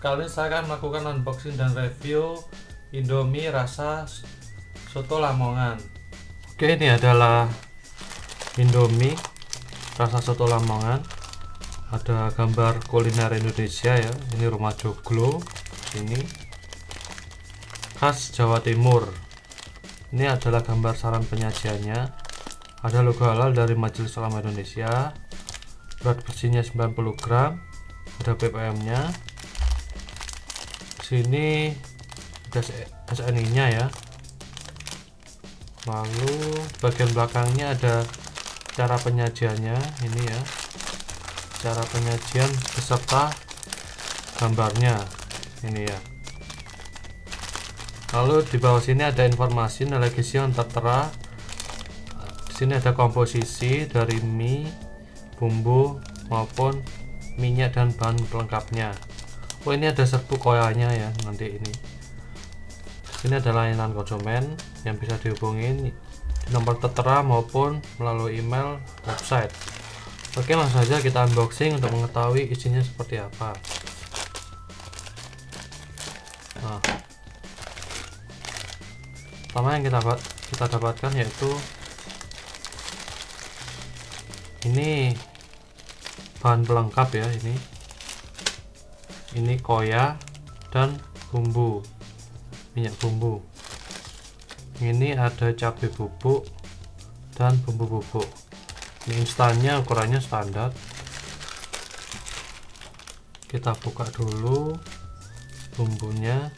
Kali ini saya akan melakukan unboxing dan review Indomie rasa soto Lamongan. Oke, ini adalah Indomie rasa soto Lamongan. Ada gambar kuliner Indonesia ya. Ini rumah Joglo. Ini khas Jawa Timur. Ini adalah gambar saran penyajiannya. Ada logo halal dari Majelis Ulama Indonesia. Berat bersihnya 90 gram. Ada ppm-nya. Sini ada SNI-nya ya. Lalu bagian belakangnya ada cara penyajiannya. Ini ya, cara penyajian beserta gambarnya ini ya. Lalu di bawah sini ada informasi nilai gizi yang tertera. Di sini ada komposisi dari mie, bumbu maupun minyak dan bahan pelengkapnya. Oh, ini ada serbuk koyanya ya nanti ini. Di sini ada layanan konsumen yang bisa dihubungin di nomor tertera maupun melalui email website. Oke, langsung saja kita unboxing untuk mengetahui isinya seperti apa. Nah, pertama yang kita dapatkan yaitu ini bahan pelengkap ya. Ini koya dan bumbu, minyak bumbu. Ini ada cabai bubuk dan bumbu bubuk. Ini instannya ukurannya standar. Kita buka dulu bumbunya.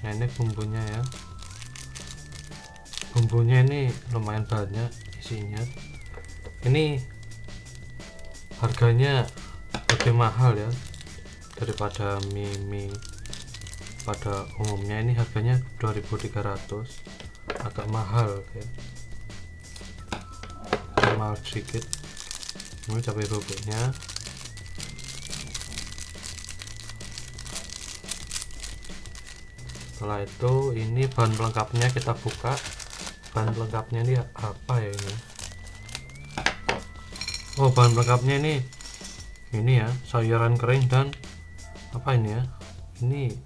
Nah, ini bumbunya ya. Bumbunya ini lumayan banyak isinya. Ini harganya lebih mahal ya daripada mie pada umumnya. Ini harganya 2.300, agak mahal ya, mahal sedikit. Ini cabai bubuknya. Setelah itu ini bahan pelengkapnya kita buka. Bahan pelengkapnya ini apa ya ini? Oh, bahan pelengkapnya ini ya, sayuran kering dan apa ini ya? Ini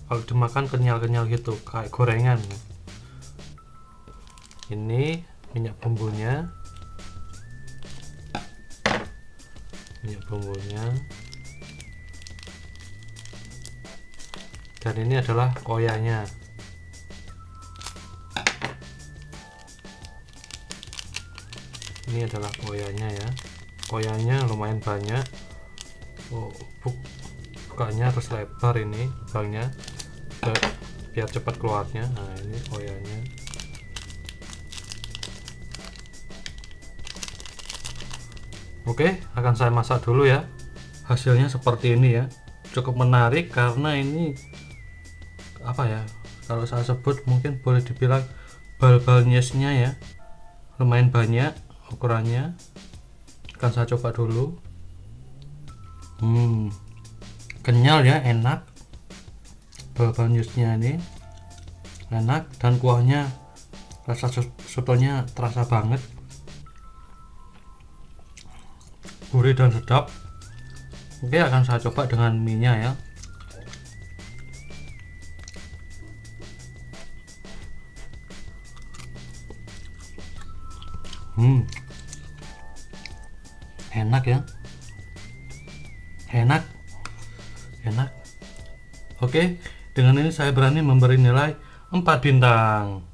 kalau dimakan kenyal-kenyal gitu, kayak gorengan. Ini minyak bumbunya. Dan ini adalah koyanya. Ini adalah koyanya ya. Koyanya lumayan banyak. Oh, bukanya harus lebar ini lubangnya biar cepat keluarnya. Nah, ini koyanya. Oke, akan saya masak dulu ya. Hasilnya seperti ini ya. Cukup menarik karena ini apa ya, kalau saya sebut mungkin boleh dibilang bal-bal nyesnya ya, lumayan banyak ukurannya. Akan saya coba dulu. Kenyal ya, enak. Bal-bal nyesnya ini enak dan kuahnya, rasa sotonya terasa banget, gurih dan sedap. Oke, akan saya coba dengan mie-nya ya. Enak ya, enak. Oke, dengan ini saya berani memberi nilai 4 bintang.